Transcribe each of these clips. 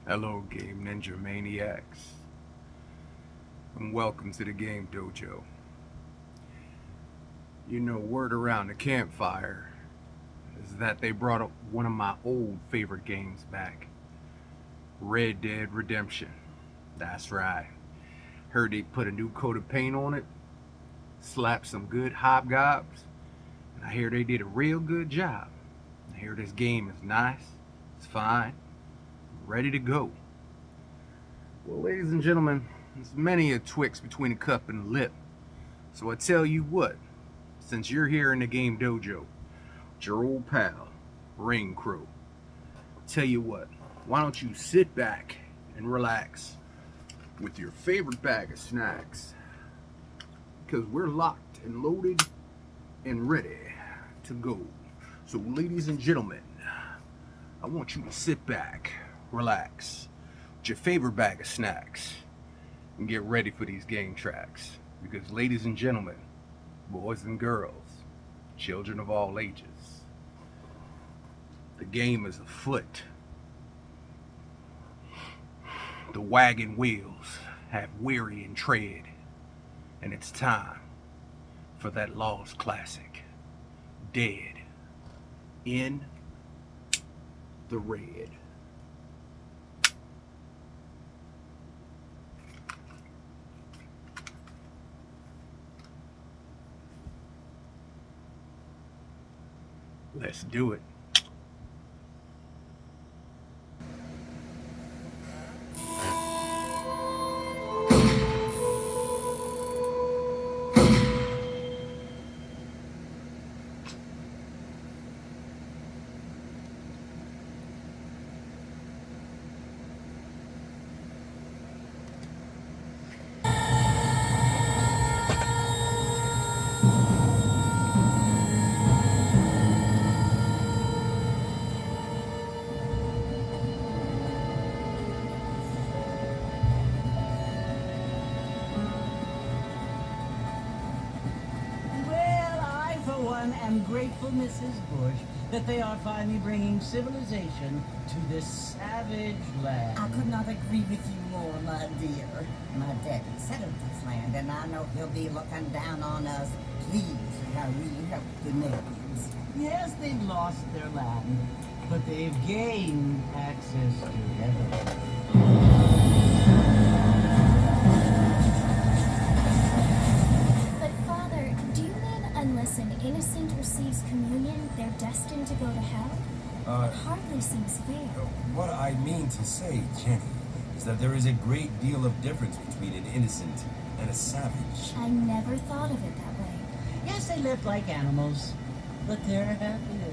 Hello, Game Ninja Maniacs, and welcome to the Game Dojo. Word around the campfire is that they brought up one of my old favorite games back, Red Dead Redemption. That's right. Heard they put a new coat of paint on it, slapped some good hobgobs, and I hear they did a real good job. I hear this game is nice, it's fine, ready to go. Well, ladies and gentlemen, there's many a twixt between a cup and a lip. So I tell you what, since you're here in the game dojo, it's your old pal, Rain Crow. Tell you what, why don't you sit back and relax with your favorite bag of snacks? Because we're locked and loaded and ready to go. So, ladies and gentlemen, I want you to sit back, relax, with your favorite bag of snacks, and get ready for these game tracks. Because, ladies and gentlemen, boys and girls, children of all ages, the game is afoot. The wagon wheels have weary and tread, and it's time for that lost classic, Dead in the Red. Let's do it. I'm grateful, Mrs. Bush, that they are finally bringing civilization to this savage land. I could not agree with you more, my dear. My daddy settled this land, and I know he'll be looking down on us, pleased with how we help the natives. Yes, they've lost their land, but they've gained access to heaven. Unless an innocent receives communion, they're destined to go to hell? It hardly seems fair. What I mean to say, Jenny, is that there is a great deal of difference between an innocent and a savage. I never thought of it that way. Yes, they live like animals, but they're happier.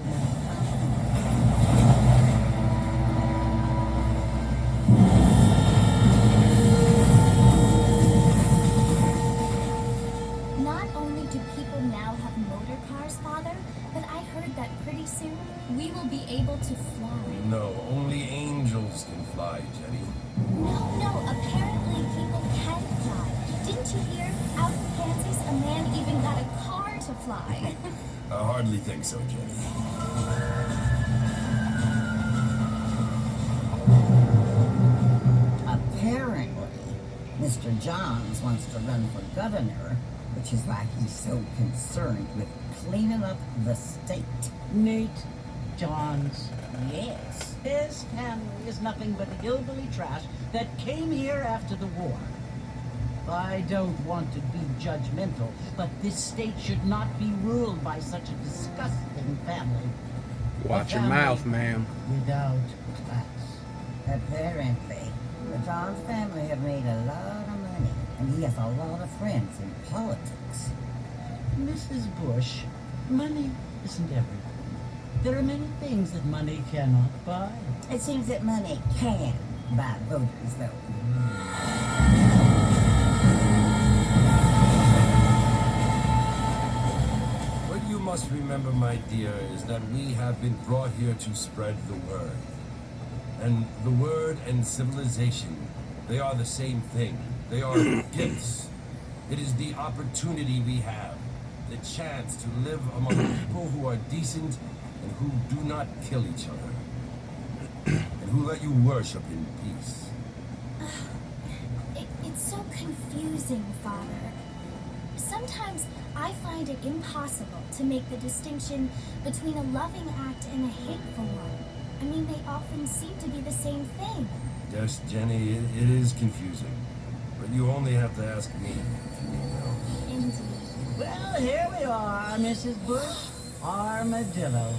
We will be able to fly. No, only angels can fly, Jenny. No, apparently people can fly. Didn't you hear? Out in Kansas, a man even got a car to fly. I hardly think so, Jenny. Apparently, Mr. Johns wants to run for governor, which is why he's so concerned with cleaning up the state. Nate Johns. Yes. His family is nothing but hillbilly trash that came here after the war. I don't want to be judgmental, but this state should not be ruled by such a disgusting family. Watch your mouth, ma'am. Without class. Apparently, the Johns family have made a lot of money, and he has a lot of friends in politics. Mrs. Bush, money isn't everything. There are many things that money cannot buy. It seems that money can buy voters, though. What you must remember, my dear, is that we have been brought here to spread the word. And the word and civilization, they are the same thing. They are gifts. It is the opportunity we have, the chance to live among people who are decent and who do not kill each other, and who let you worship in peace. It's so confusing, Father. Sometimes I find it impossible to make the distinction between a loving act and a hateful one. I mean, they often seem to be the same thing. Yes, Jenny, it is confusing. But you only have to ask me if you need to know. Indeed. Well, here we are, Mrs. Bush. Armadillo.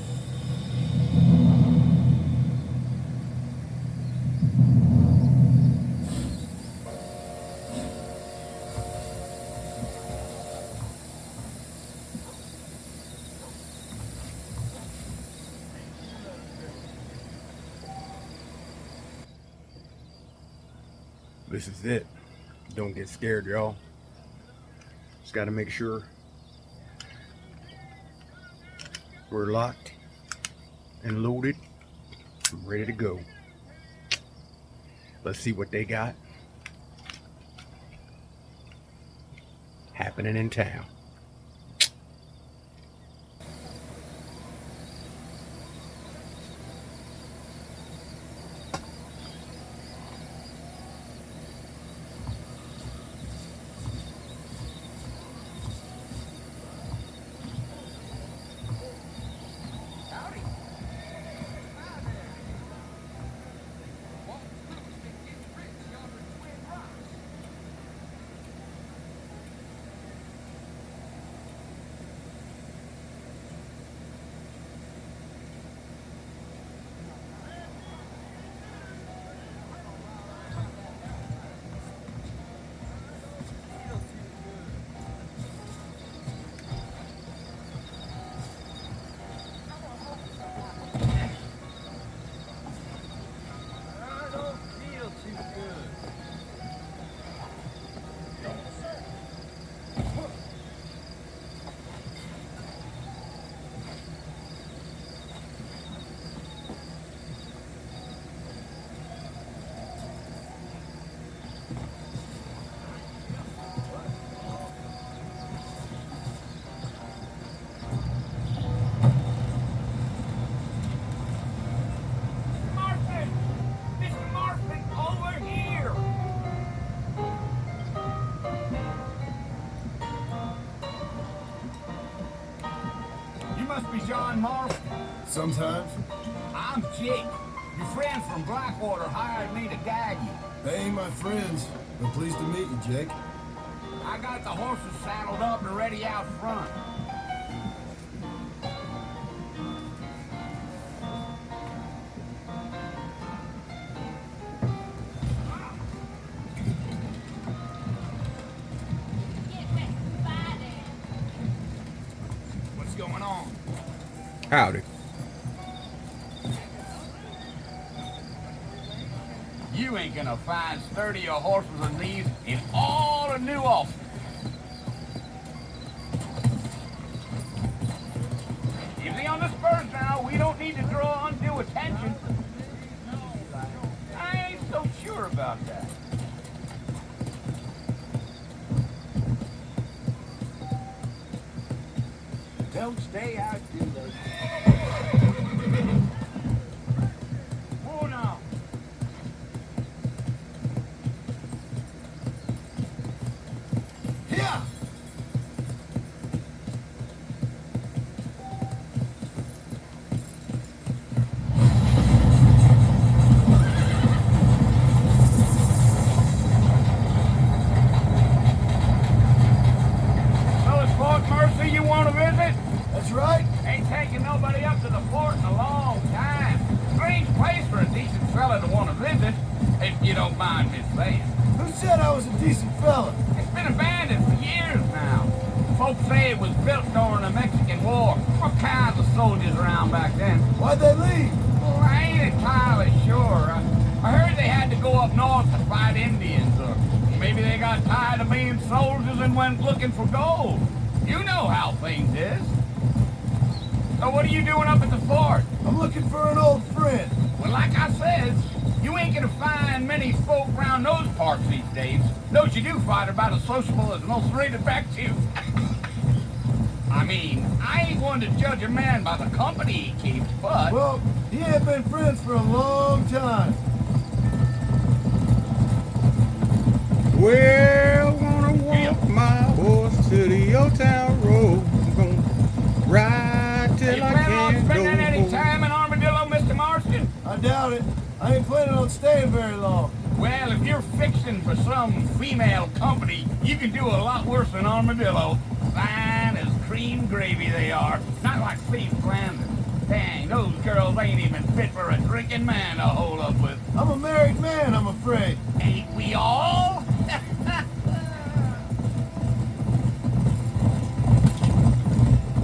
This is it. Don't get scared, y'all. Just got to make sure we're locked and loaded. I'm ready to go. Let's see what they got happening in town. John Morph? Sometimes. I'm Jake. Your friends from Blackwater hired me to guide you. They ain't my friends, but pleased to meet you, Jake. I got the horses saddled up and ready out front. What's going on? Howdy. You ain't gonna find sturdier horses than these in all of New Austin. Easy on the spurs now. We don't need to draw undue attention. I ain't so sure about that. Don't stay out too late. Oh no. Here! So it's Fort Mercy you want to visit? That's right. Ain't taking nobody up to the fort in a long time. Strange place for a decent fella to want to visit, if you don't mind me saying. Who said I was a decent fella? It's been abandoned for years now. Folks say it was built during the Mexican War. All kinds of soldiers around back then. Why'd they leave? Well, I ain't entirely sure. I heard they had to go up north to fight Indians, or maybe they got tired of being soldiers and went looking for gold. You know how things is. So what are you doing up at the fort? I'm looking for an old friend. Well, like I said, you ain't gonna find many folk around those parts these days. Those you do find are about as sociable as most rated back to. I mean, I ain't one to judge a man by the company he keeps, but... Well, he ain't been friends for a long time. Well, gonna walk my horse to the old town road. I'm gonna ride Are till you I planning on can't spending any no more. time in Armadillo, Mr. Marston? I doubt it. I ain't planning on staying very long. Well, if you're fixing for some female company, you can do a lot worse than Armadillo. Fine as cream gravy they are. Not like Steve Flanders. Dang, those girls ain't even fit for a drinking man to hold up with. I'm a married man, I'm afraid. Ain't we all?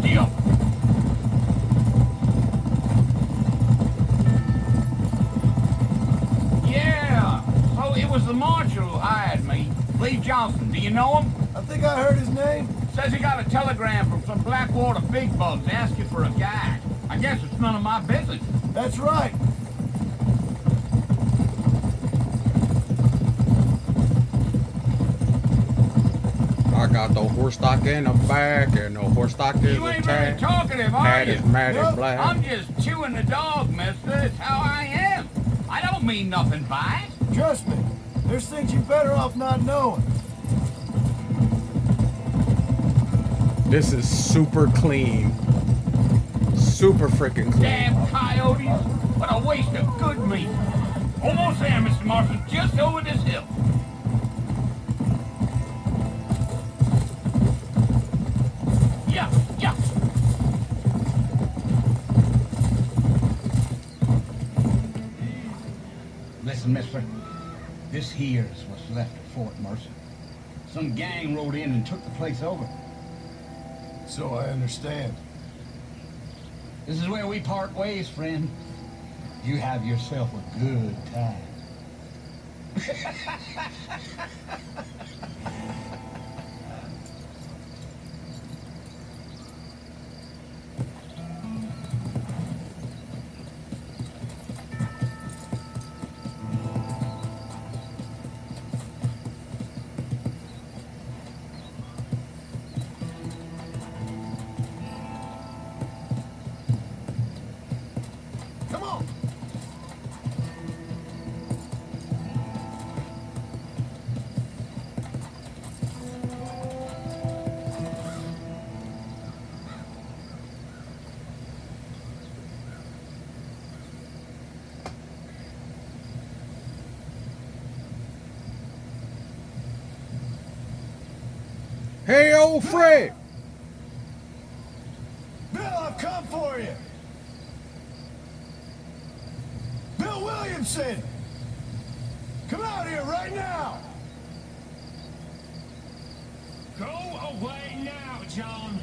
Deal. Yeah, so it was the marshal who hired me. Lee Johnson, do you know him? I think I heard his name. Says he got a telegram from some Blackwater big bugs asking for a guide. I guess it's none of my business. That's right. I got the horse stock in the back and the horse stock is You ain't very attached. talkative, are Hat you? is matted Nope. black. I'm just chewing the dog, mister. It's how I am. I don't mean nothing by it. Trust me. There's things you're better off not knowing. This is super clean. Super freaking clean. Damn coyotes. What a waste of good meat. Almost there, Mr. Marston. Just over this hill. Yeah, yeah. Listen, mister. This here's what's left of Fort Mercer. Some gang rode in and took the place over. So I understand. This is where we part ways, friend. You have yourself a good time. Come on. Hey, old Fred. Bill, I've come for you. Bill Williamson. Come out here right now. Go away now, John.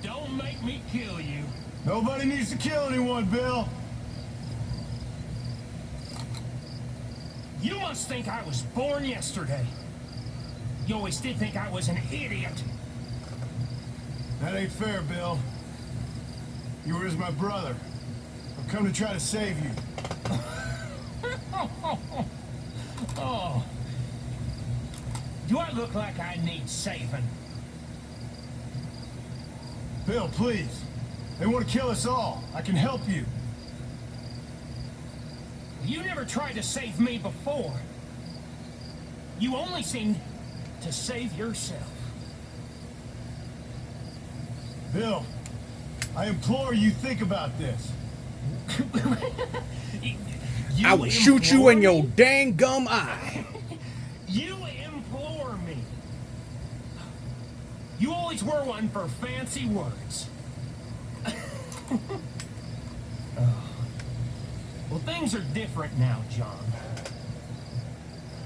Don't make me kill you. Nobody needs to kill anyone, Bill. You must think I was born yesterday. You always did think I was an idiot. That ain't fair, Bill. You were as my brother. I've come to try to save you. Oh. Do I look like I need saving? Bill, please. They want to kill us all. I can help you. You never tried to save me before. You only seemed to save yourself. Bill, I implore you think about this. You I will shoot you implore in your me? dang gum eye. You implore me. You always were one for fancy words. Well, things are different now, John.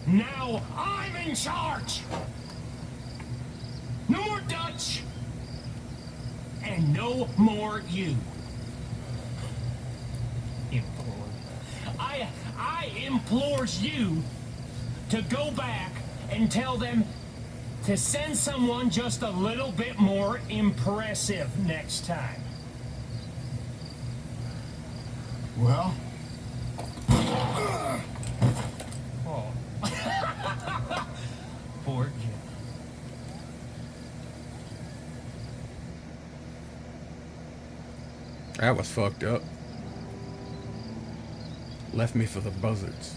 Now I'm in charge. No more Dutch. And no more you. Implore. I implores you to go back and tell them to send someone just a little bit more impressive next time. Well, Oh. Poor Jim. That was fucked up. Left me for the buzzards.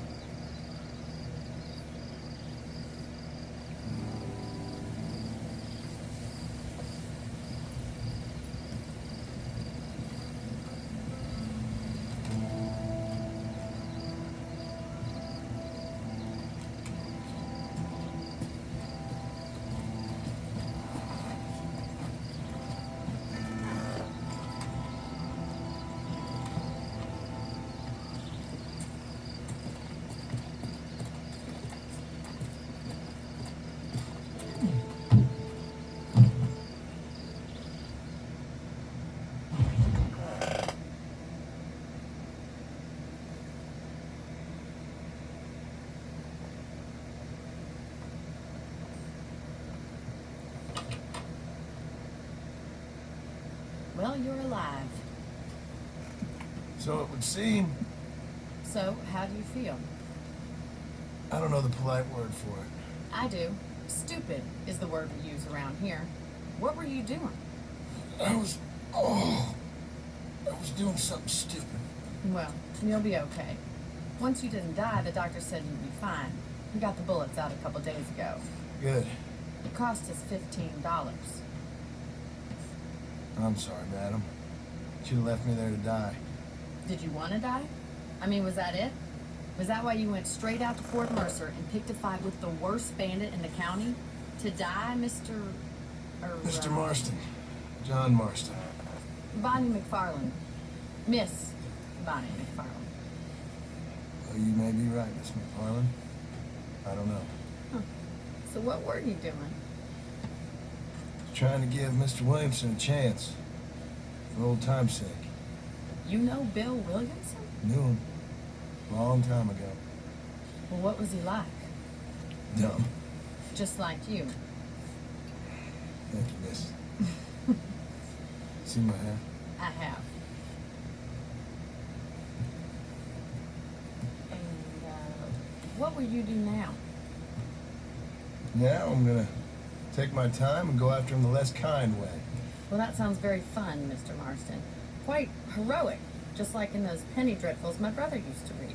Well, you're alive. So it would seem. So, how do you feel? I don't know the polite word for it. I do. Stupid is the word we use around here. What were you doing? I was doing something stupid. Well, you'll be okay. Once you didn't die, the doctor said you'd be fine. We got the bullets out a couple days ago. Good. It cost us $15. I'm sorry, madam. Should have left me there to die. Did you want to die? I mean, was that it? Was that why you went straight out to Fort Mercer and picked a fight with the worst bandit in the county? To die, Mr. Mr. Marston. John Marston. Bonnie McFarland. Miss Bonnie McFarland. Well, you may be right, Miss McFarland. I don't know. Huh. So what were you doing? Trying to give Mr. Williamson a chance. For old time's sake. You know Bill Williamson? Knew him. Long time ago. Well, what was he like? Dumb. Just like you. Thank you, miss. See my hair? I have. And, what will you do now? Now I'm gonna take my time and go after him the less kind way. Well, that sounds very fun, Mr. Marston. Quite heroic, just like in those penny dreadfuls my brother used to read.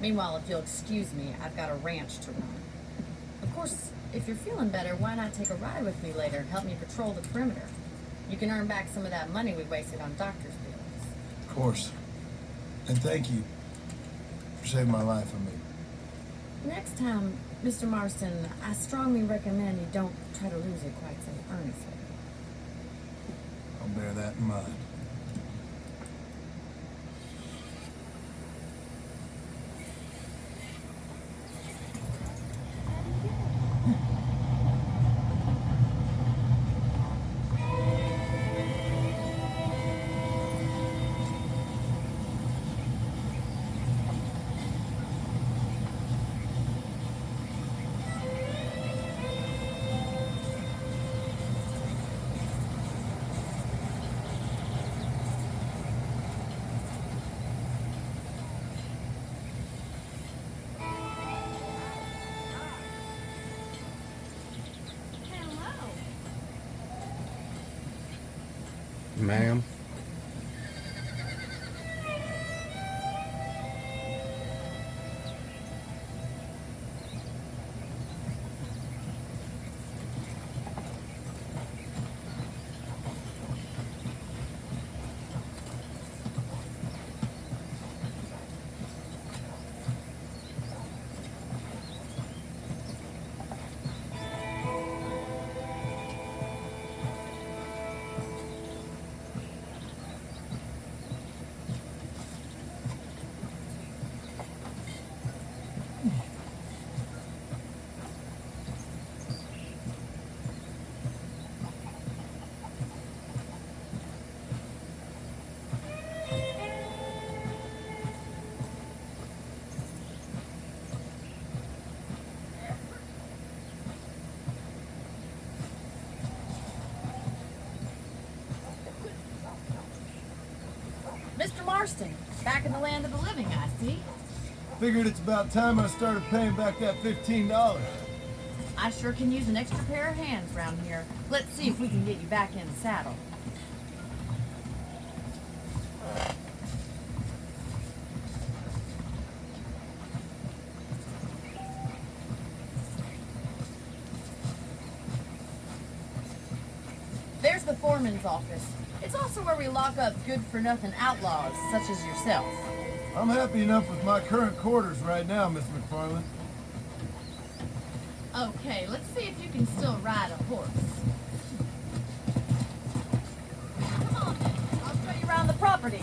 Meanwhile, if you'll excuse me, I've got a ranch to run. Of course, if you're feeling better, why not take a ride with me later and help me patrol the perimeter? You can earn back some of that money we wasted on doctor's bills. Of course. And thank you for saving my life, I mean. Next time, Mr. Marston, I strongly recommend you don't try to lose it quite so earnestly. I'll bear that in mind. Ma'am. Mr. Marston, back in the land of the living, I see. Figured it's about time I started paying back that $15. I sure can use an extra pair of hands around here. Let's see if we can get you back in the saddle. foreman's office. It's also where we lock up good-for-nothing outlaws, such as yourself. I'm happy enough with my current quarters right now, Miss McFarland. Okay, let's see if you can still ride a horse. Come on, then. I'll show you around the property.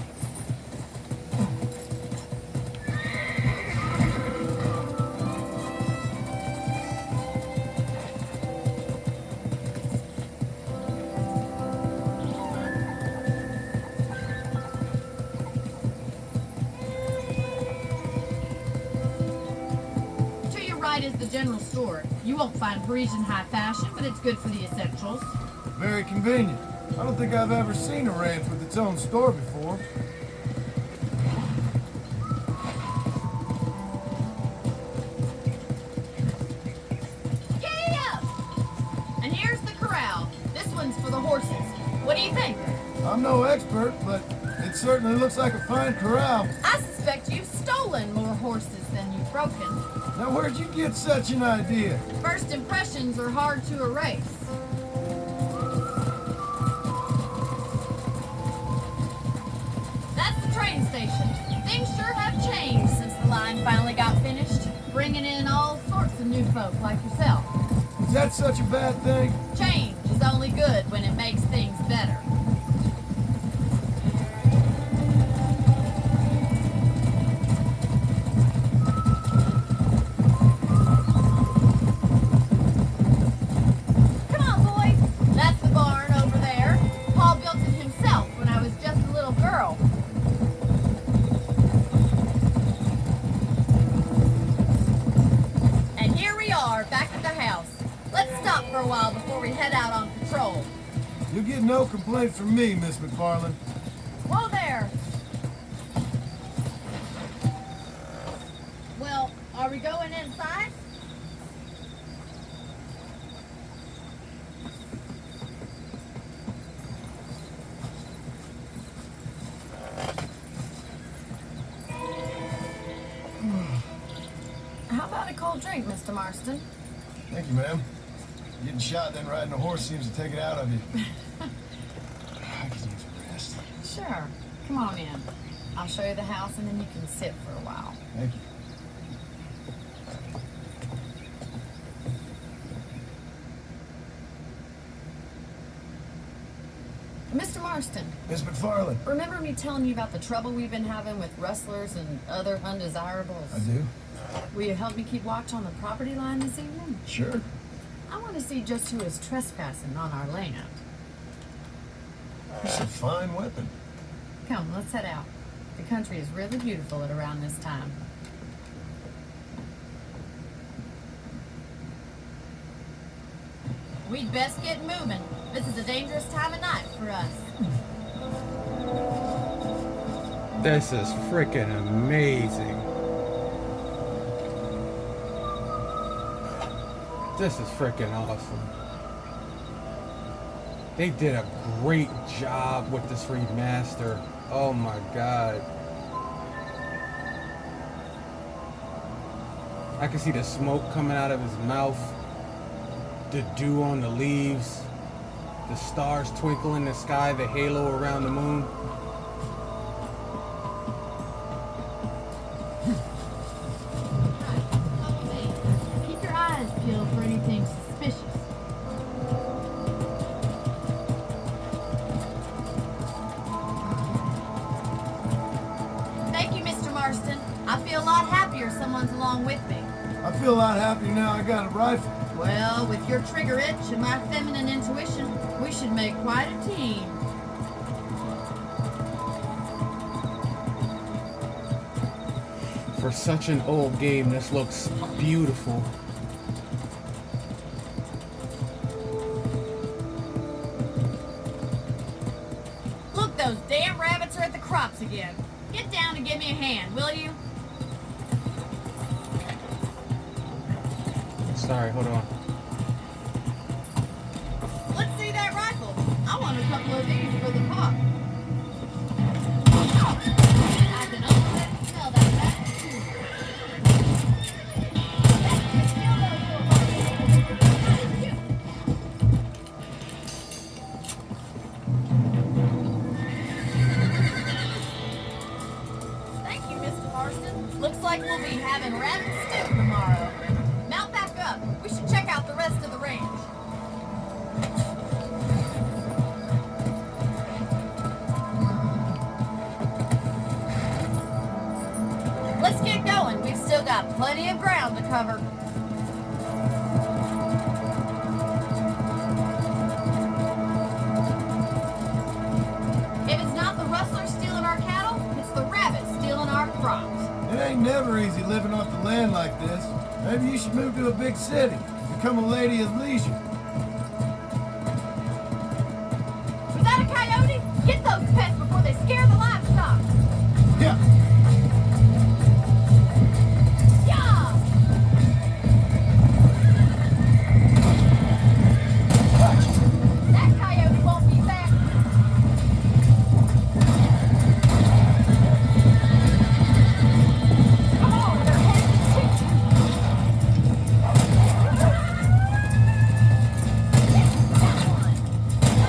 Is the general store. You won't find Parisian high fashion, but it's good for the essentials. Very convenient. I don't think I've ever seen a ranch with its own store before. Yeah! And here's the corral. This one's for the horses. What do you think? I'm no expert, but it certainly looks like a fine corral. I suspect you've stolen more horses than you've broken. Now, where'd you get such an idea? First impressions are hard to erase. That's the train station. Things sure have changed since the line finally got finished, bringing in all sorts of new folk like yourself. Is that such a bad thing? Change is only good when it makes things better. You get no complaint from me, Miss McFarland. Whoa there! Well, are we going inside? How about a cold drink, Mr. Marston? Thank you, ma'am. Getting shot, then riding a horse seems to take it out of you. I could use a rest. Sure. Come on in. I'll show you the house and then you can sit for a while. Thank you. Mr. Marston. Miss McFarland. Remember me telling you about the trouble we've been having with rustlers and other undesirables? I do. Will you help me keep watch on the property line this evening? Sure. I want to see just who is trespassing on our land. It's a fine weapon. Come, let's head out. The country is really beautiful at around this time. We'd best get moving. This is a dangerous time of night for us. This is freaking amazing. This is freaking awesome. They did a great job with this remaster. Oh my god. I can see the smoke coming out of his mouth, the dew on the leaves, the stars twinkle in the sky, the halo around the moon. Keep your eyes peeled for anything suspicious. Thank you, Mr. Marston. I feel a lot happier someone's along with me. I feel a lot happier now I got a rifle. Well, with your trigger itch and my feminine intuition, we should make quite a team. For such an old game, this looks beautiful. Look, those damn rabbits are at the crops again. Get down and give me a hand, will you? Sorry, hold on. Let's see that rifle. I want a couple of these for the pop. I can already smell that rat. like we'll be having rabbit stew tomorrow. Mount back up. We should check out the rest of the ranch. Let's get going. We've still got plenty of ground to cover. If it's not the rustlers stealing our cattle, it's the rabbits stealing our crops. It ain't never easy living off the land like this. Maybe you should move to a big city. Become a lady of leisure. Was that a coyote? Get those pests before they scare the livestock. Yeah. Yeah! That coyote won't be back. Come on, they're headed to chicken.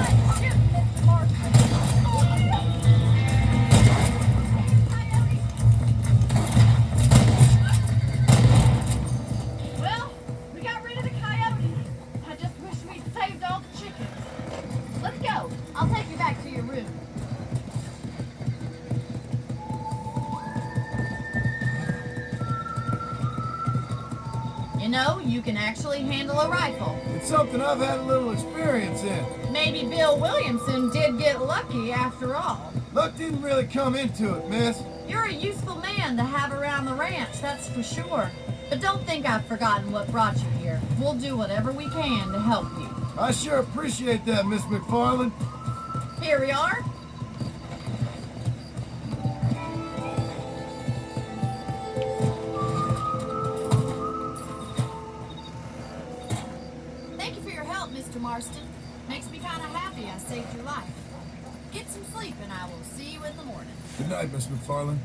Nice shoot, Mr. Marston. Well, we got rid of the coyote. I just wish we'd saved all the chickens. Let's go. I'll take you back to your room. You know, you can actually handle a rifle. It's something I've had a little experience in. Maybe Bill Williamson did get lucky after all. Luck didn't really come into it, miss. You're a useful man to have around the ranch, that's for sure. But don't think I've forgotten what brought you here. We'll do whatever we can to help you. I sure appreciate that, Miss McFarland. Here we are. Thank you for your help, Mr. Marston. Makes me kind of happy I saved your life. Get some sleep and I will see you in the morning. Good night, Miss McFarland.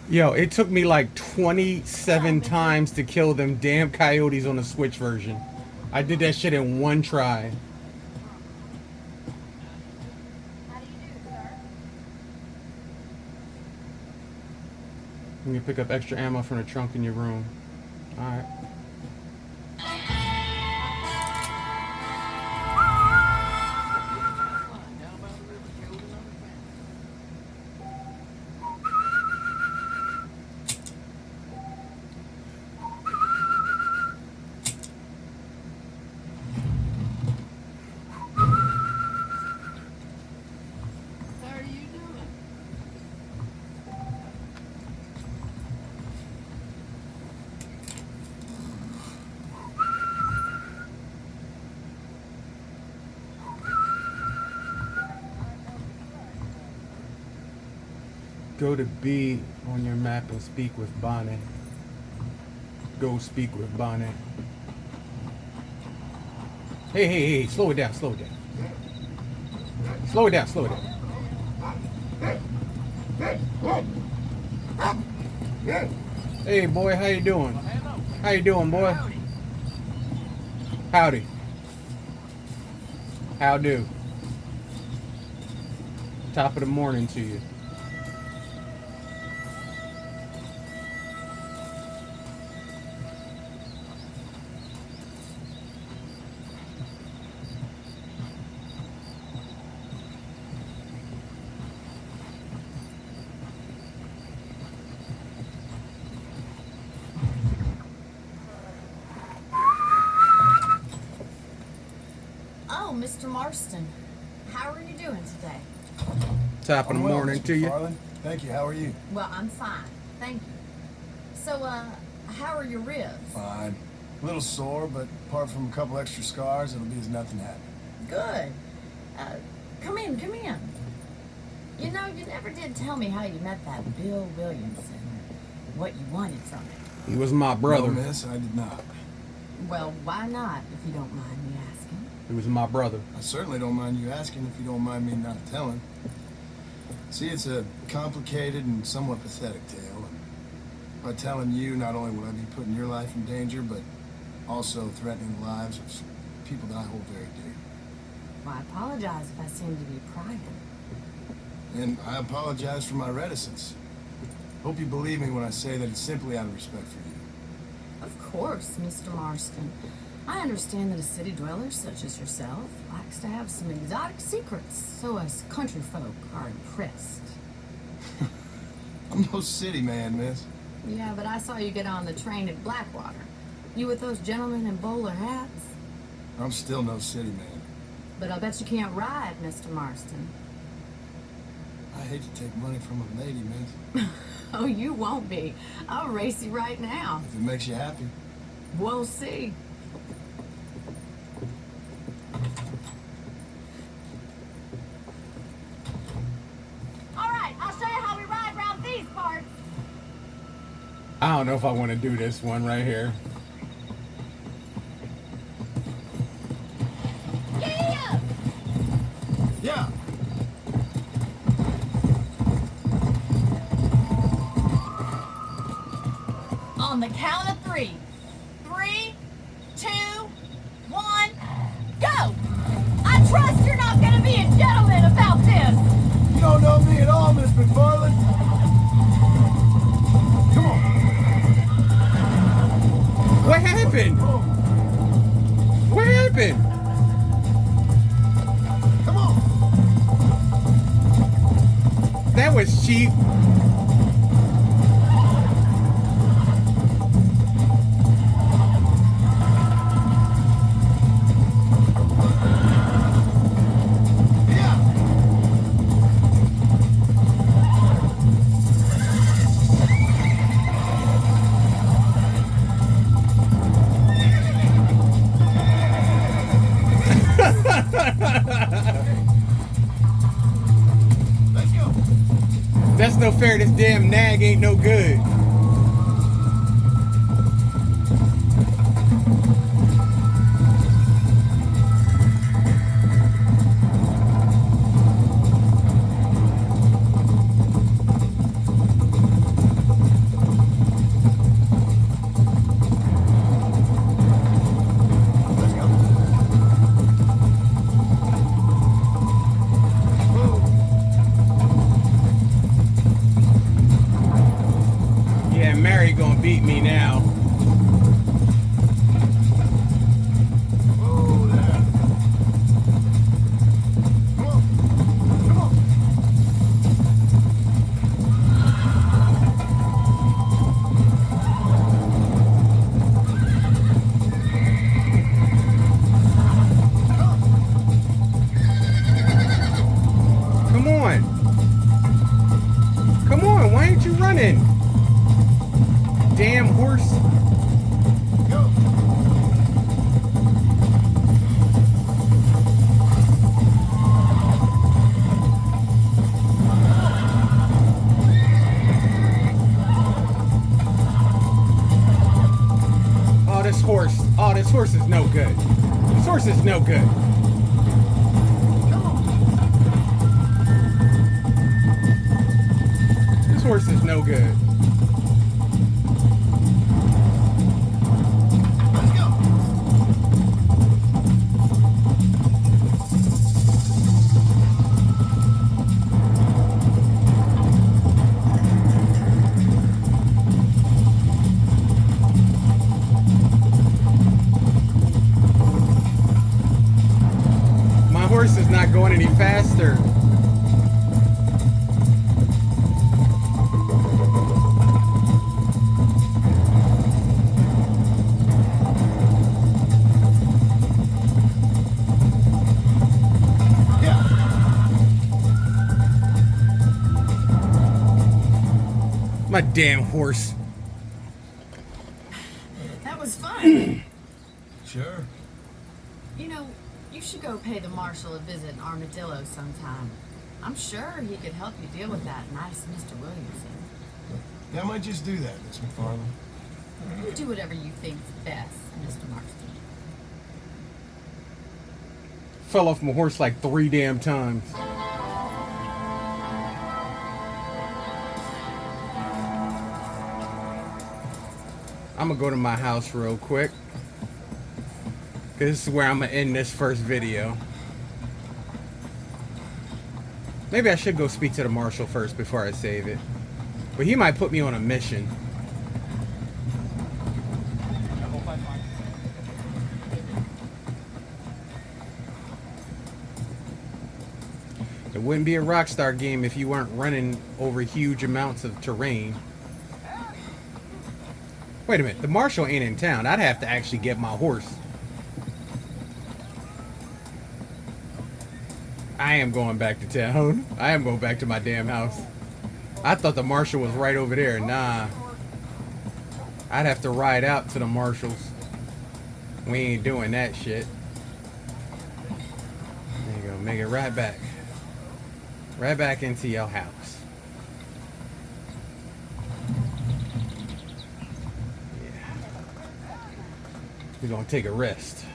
Yo, it took me like 27 times to kill them damn coyotes on the Switch version. I did that shit in one try. How do you do, sir? You can pick up extra ammo from the trunk in your room. Alright. How are you doing? Go to B on your map and speak with Bonnet. Go speak with Bonnet. Hey, hey, hey, slow it down, slow it down. Slow it down, slow it down. Hey, boy, how you doing? How you doing, boy? Howdy. How do? Top of the morning to you. Oh, Mr. Marston. How are you doing today? Top of the morning to you. McFarland. Thank you. How are you? Well, I'm fine. Thank you. So, how are your ribs? Fine. A little sore, but apart from a couple extra scars, it'll be as nothing happened. Good. Come in, come in. You know, you never did tell me how you met that Bill Williamson, or what you wanted from him. He was my brother. No, miss, I did not. Well, why not, if you don't mind me asking? He was my brother. I certainly don't mind you asking if you don't mind me not telling. See, it's a complicated and somewhat pathetic tale. And by telling you, not only will I be putting your life in danger, but also threatening the lives of people that I hold very dear. Well, I apologize if I seem to be prying. and I apologize for my reticence. Hope you believe me when I say that it's simply out of respect for you. Of course, Mr. Marston. I understand that a city dweller such as yourself likes to have some exotic secrets, so us country folk are impressed. I'm no city man, miss. Yeah, but I saw you get on the train at Blackwater. You with those gentlemen in bowler hats? I'm still no city man. But I bet you can't ride, Mr. Marston. I hate to take money from a lady, miss. Oh, you won't be. I'll race you right now. If it makes you happy. We'll see. All right, I'll show you how we ride around these parts. I don't know if I want to do this one right here. Yeah! Yeah. On the count of 3. 3, 2, 1, go! I trust you're not gonna be a gentleman about this! You don't know me at all, Miss McFarland. Come on. What happened? What happened? Come on. That was cheap. Let's go. That's no fair. This damn nag ain't no good. Let's go. Yeah, Mary gonna beat me now. Whoa there. Come on. Come on. Come on. Come on, why ain't you running? Damn horse. Go. Oh, this horse. Oh, this horse is no good. This horse is no good. Come on. This horse is no good. Let's go. My horse is not going any faster. Yeah. My damn horse. That was fun. Sure. You know, you should go pay the marshal a visit in Armadillo sometime. I'm sure he could help you deal with that nice Mr. Williamson. Yeah, I might just do that, Miss McFarland. You do whatever you think's best, Mr. Marston. Fell off my horse like 3 damn times. I'm gonna go to my house real quick. This is where I'm gonna end this first video. Maybe I should go speak to the marshal first before I save it. But he might put me on a mission. It wouldn't be a Rockstar game if you weren't running over huge amounts of terrain. Wait a minute, the marshal ain't in town. I'd have to actually get my horse. I am going back to town. I am going back to my damn house. I thought the marshal was right over there. Nah. I'd have to ride out to the marshals. We ain't doing that shit. There you go. Make it right back. Right back into your house. Yeah. We're gonna take a rest.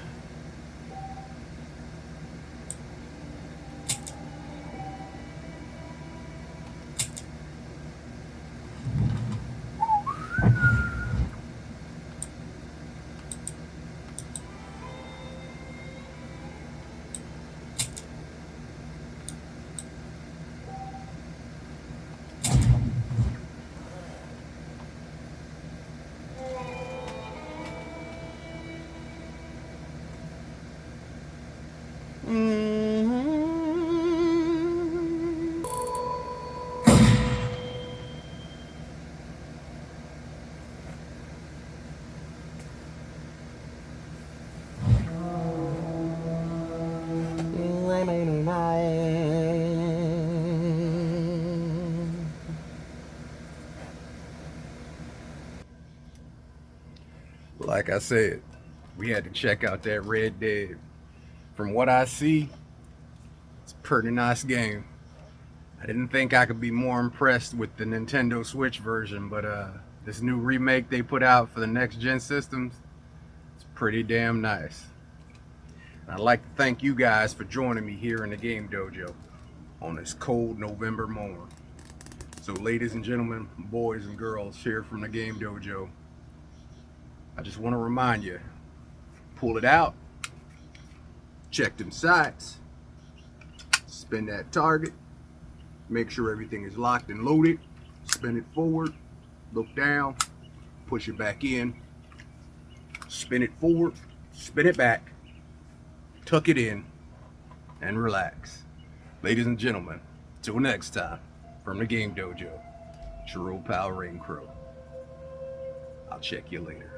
Like I said, we had to check out that Red Dead. From what I see, it's a pretty nice game. I didn't think I could be more impressed with the Nintendo Switch version, but this new remake they put out for the next gen systems, it's pretty damn nice. And I'd like to thank you guys for joining me here in the Game Dojo on this cold November morning. So ladies and gentlemen, boys and girls here from the Game Dojo, I just want to remind you, pull it out, check them sights, spin that target, make sure everything is locked and loaded, spin it forward, look down, push it back in, spin it forward, spin it back, tuck it in, and relax. Ladies and gentlemen, till next time, from the Game Dojo, it's your old pal Rain Crow. I'll check you later.